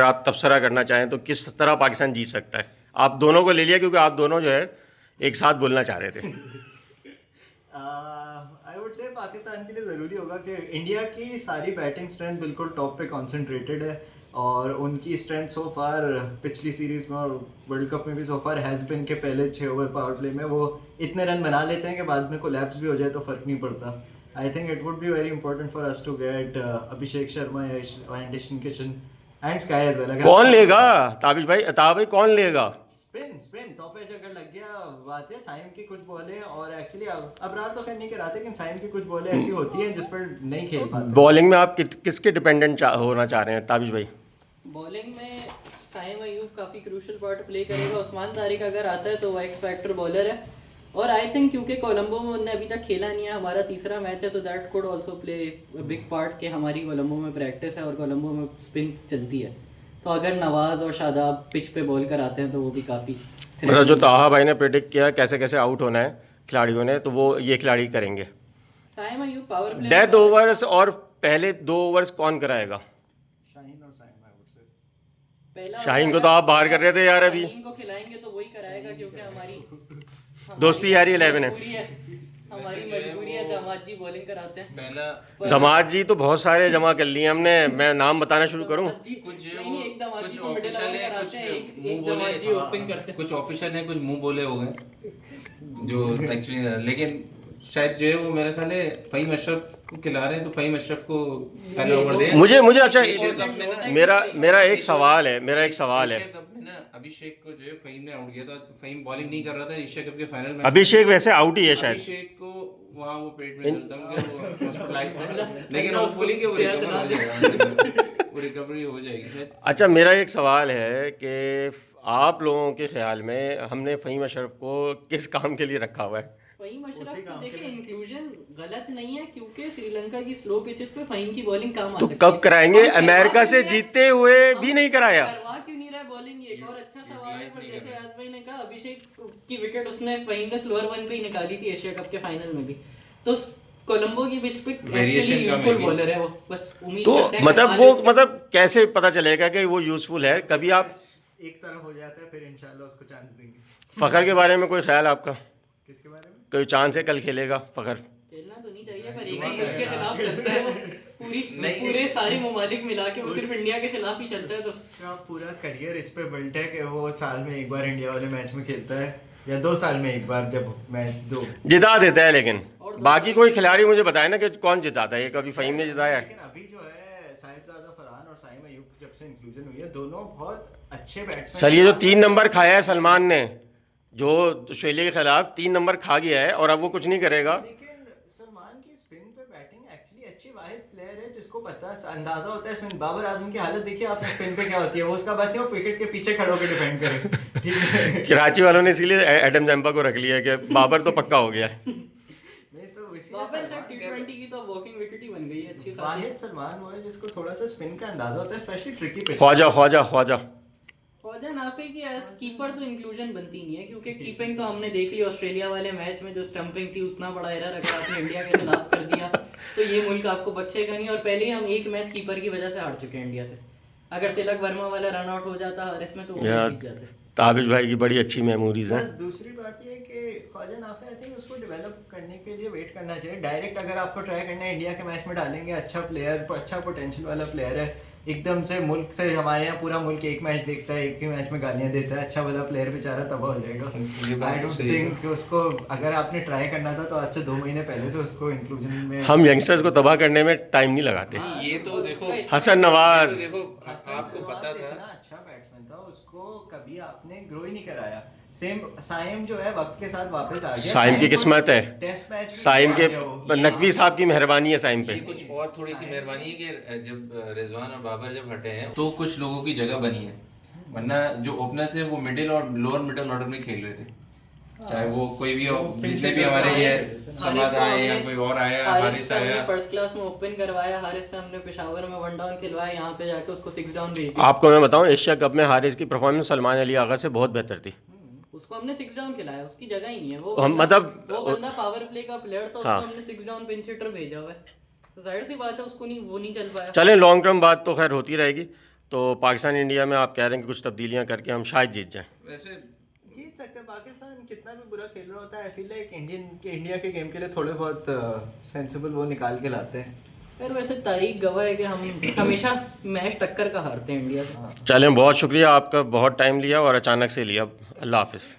आप तबसरा करना चाहें तो किस तरह पाकिस्तान जीत सकता है? आप दोनों को ले लिया क्योंकि आप दोनों जो है एक साथ बोलना चाह रहे थे। आई वुड से पाकिस्तान के लिए ज़रूरी होगा कि इंडिया की सारी बैटिंग स्ट्रेंथ बिल्कुल टॉप पे कंसंट्रेटेड है और उनकी स्ट्रेंथ सो फार पिछली सीरीज में और वर्ल्ड कप में भी सो फार हैज़ बिन के पहले 6 ओवर पावर प्ले में वो इतने रन बना लेते हैं कि बाद में कोलैप्स भी हो जाए तो फ़र्क नहीं पड़ता। I think it would be very important for us to get Abhishek Sharma and Ishan Kishan and SKY as well. कौन लेगा? ताबिश भाई, ताबिश भाई कौन लेगा? स्पिन स्पिन टॉप एज अगर लग गया बात है। साइम की कुछ बॉलें और एक्चुअली अबरार तो खैर नहीं कराते लेकिन साइम की कुछ बॉलें ऐसी होती हैं जिस पर नहीं खेल पाते। बॉलिंग में आप किसके डिपेंडेंट होना चाह रहे हैं ताबिश भाई? बॉलिंग में साइम अयूब काफ़ी क्रूशल पार्ट प्ले करेगा। उस्मान तारिक अगर आता है तो वो एक्स फैक्टर बॉलर है और आई थिंक क्योंकि कोलंबो में उन्होंने अभी तक खेला नहीं है, हमारा तीसरा मैच है, तो that could also play big part कि हमारी कोलंबो में प्रैक्टिस है और कोलंबो में स्पिन चलती है। तो अगर नवाज और शादाब पिच पे बॉल कराते हैं तो वो भी काफ़ी मतलब जो ताहा भाई ने प्रेडिक्ट किया कैसे कैसे आउट होना है खिलाड़ियों ने, तो वो ये खिलाड़ी करेंगे। Saim Ayub power play death overs और पहले 2 ओवर्स कौन कराएगा? शाहीन और साइम आई वुड से। पहला शाहीन को तो आप बाहर कर रहे थे यार अभी। शाहीन को खिलाएंगे तो वही कराएगा क्योंकि हमारी दोस्ती यारी 11 है। मजबूरी है, हमारी मजबूरी है। दामाद जी बॉलिंग कराते हैं। पहला दामाद जी तो बहुत सारे जमा कर लिए हमने, मैं नाम बताना शुरू करूं? दामाद जी कुछ जो नहीं, एक दामाद जी कुछ को मिडिल ऑफिशियल ओवर है, कराते हैं, कुछ एक मुंह दामाद जी बोले, ओपन करते हैं। कुछ ऑफिशियल है, कुछ मुंह बोले हो गए जो एक्चुअली। लेकिन शायद जो है वो मेरा ख्याल है फ़हीम अशरफ को खिला रहे हैं, तो फ़हीम अशरफ को पहला ओवर दे। मुझे अच्छा एशिया कप में ना मेरा एक सवाल है एशिया कप में ना अभिषेक को जो है फ़हीम ने आउट किया था। फ़हीम बॉलिंग नहीं कर रहा था एशिया कप के फाइनल में। अभिषेक वैसे आउट ही है शायद। अभिषेक को वहाँ वो पेट में दर्द था उनके, वो हॉस्पिटलाइज थे, लेकिन होपफुली कि वो रिकवर हो जाएगा, वो रिकवरी हो जाएगी शायद। अच्छा, मेरा एक सवाल है कि आप लोगों के ख्याल में हमने फ़हीम अशरफ को किस काम के लिए रखा हुआ है? फ़हीम अशरफ को देखिए इंक्लूजन गलत नहीं है क्योंकि श्रीलंका की स्लो पिचेस पे फ़हीम की बॉलिंग काम आ तो सकती है। कब कराएंगे? हम अमेरिका से करवा क्यों जीतते हुए नहीं भी रहे? नहीं कराया। करवा क्यों नहीं रहा बॉलिंग? ये एक और अच्छा सवाल है। Utilize पर नहीं जैसे कर आज भाई ने कहा, अभिषेक की विकेट उसने फ़हीम ने स्लोअर वन पे ही निकाली थी एशिया कप के फाइनल में भी। तो कोलंबो की पिच पे Variation एक्चुअली कम यूजुअल है। बॉलर है वो। बस उम्मीद तो करते हैं मतलब कि वो आज मतलब कैसे पता चलेगा कि वो यूजफुल है? कभी आप एक तरफ हो जाता है फिर इंशाल्लाह उसको चांस देंगे। फ़खर के बारे में कोई ख्याल आपका? किसके बारे में? कोई चांस है कल खेलेगा फ़खर? खेलना तो नहीं चाहिए पर एक ही मुल्क के खिलाफ चलता है वो। पूरे सारे ममालिक मिला के वो सिर्फ इंडिया के खिलाफ ही चलता है। तो उसका पूरा करियर इस पे बिल्ट है कि वो साल में एक बार इंडिया वाले मैच में खेलता है या 2 साल में एक बार, जब मैच दो। जिता देता है लेकिन और बाकी कोई खिलाड़ी मुझे बताए ना कि कौन जिताता है? ये कभी फ़हीम ने जिताया है? लेकिन अभी जो है साहिबजादा फरहान और साइम अयूब जब से इंक्लूजन हुई है, दोनों बहुत अच्छे बैट्समैन। सर, ये जो 3 नंबर खाया है सलमान ने, जो ऑस्ट्रेलिया के खिलाफ 3 नंबर खा गया है और अब वो कुछ नहीं करेगा। लेकिन सलमान की स्पिन पे बैटिंग एक्चुअली अच्छी, वाहिद प्लेयर है जिसको पता अंदाजा होता है स्पिन। बाबर आजम की हालत देखिए आपने स्पिन पे क्या होती है, वो उसका बस वो विकेट के पीछे खड़े होकर डिफेंड करे। ठीक है। कराची वालों ने इसीलिए एडम जैम्पा को रख लिया है कि बाबर तो पक्का हो गया है। नहीं तो इसीलिए बाबर सलमान- T20 की तो वॉकिंग विकेट ही बन गई है अच्छी खासी। वाहिद सलमान वो है जिसको थोड़ा सा स्पिन का अंदाजा होता है, स्पेशली ट्रिकी पिच। ख्वाजा फौजा नाफे की एज कीपर तो इंक्लूजन बनती नहीं है क्योंकि कीपिंग तो हमने देख ली ऑस्ट्रेलिया वाले मैच में, जो स्टंपिंग थी उतना बड़ा एरर अगर आपने इंडिया के खिलाफ कर दिया तो ये मुल्क आपको बख्शेगा नहीं। और पहले ही हम एक मैच कीपर की वजह से हार चुके हैं इंडिया से। अगर तिलक वर्मा वाला रन आउट हो जाता हारिस में तो वो यार, जीत जाते। ताबिश भाई की बड़ी अच्छी मेमोरीज हैं। बस दूसरी बात ये है कि ख्वाजा नाफे आई थिंक उसको डेवलप करने के लिए वेट करना चाहिए। डायरेक्ट अगर आपको ट्राई करना है इंडिया के मैच में डालेंगे, अच्छा प्लेयर, अच्छा पोटेंशियल वाला प्लेयर है, एकदम से मुल्क से, हमारे यहाँ पूरा मुल्क एक मैच देखता है, एक ही मैच में गालियाँ देता है, अच्छा वाला प्लेयर बेचारा तबाह हो ये जाएगा। बात आई तो डोंट सही है। थिंक उसको, अगर आपने ट्राई करना था तो आज से 2 महीने पहले से उसको इंक्लूजन में। हम यंगस्टर्स को तबाह करने में टाइम नहीं लगाते। ये तो देखो हसन नवाज, ये तो देखो आपको पता था। इतना अच्छा बैट्समैन था, उसको कभी आपने ग्रो ही नहीं कराया। सेम साइम जो है वक्त के साथ वापस आ गया। साइम की को किस्मत है। टेस्ट मैच में साइम के आ गया वो। नकवी साहब की मेहरबानी है साइम पे। ये कुछ और थोड़ी सी मेहरबानी है कि जब रिजवान और बाबर जब हटे हैं तो कुछ लोगों की जगह बनी है, वरना जो ओपनर्स है वो मिडिल और लोअर मिडिल ऑर्डर में खेल रहे थे। चाहे वो कोई भी हो, जितने भी हमारे ये समाज आए या कोई और आया, हारिस आया। फर्स्ट क्लास में ओपन करवाया हारिस से, हमने पेशावर में 1 डाउन खिलवाया, यहाँ पे जाके उसको 6 डाउन भेज दिया। आपको मैं बताऊं, एशिया कप में हारिस की परफॉर्मेंस सलमान अली आगा से बहुत बेहतर थी। उसको हमने 6 डाउन खिलाया, उसकी जगह ही नहीं है वो हम बंदा- मतलब- वो बंदा पावर प्ले का प्लेयर था, उसको हाँ। हमने 6 डाउन पिंच हिटर भेजा हुआ है। तो जाहिर सी बात है उसको नहीं, वो नहीं चल पाया। चलें, लॉन्ग टर्म बात तो खैर होती रहेगी। तो पाकिस्तान इंडिया में आप कह रहे हैं कि कुछ तब्दीलियां करके हम शायद जीत जाएं। वैसे जीत सकते हैं। पाकिस्तान कितना भी बुरा खेल रहा होता है, आई फील लाइक इंडिया के गेम के लिए थोड़े बहुत सेंसिबल वो निकाल के लाते हैं। फिर वैसे तारीख गवाह है कि हम हमेशा मैच टक्कर का हारते हैं इंडिया से। चलें, बहुत शुक्रिया आपका, बहुत टाइम लिया और अचानक से लिया। अल्लाह हाफिज़।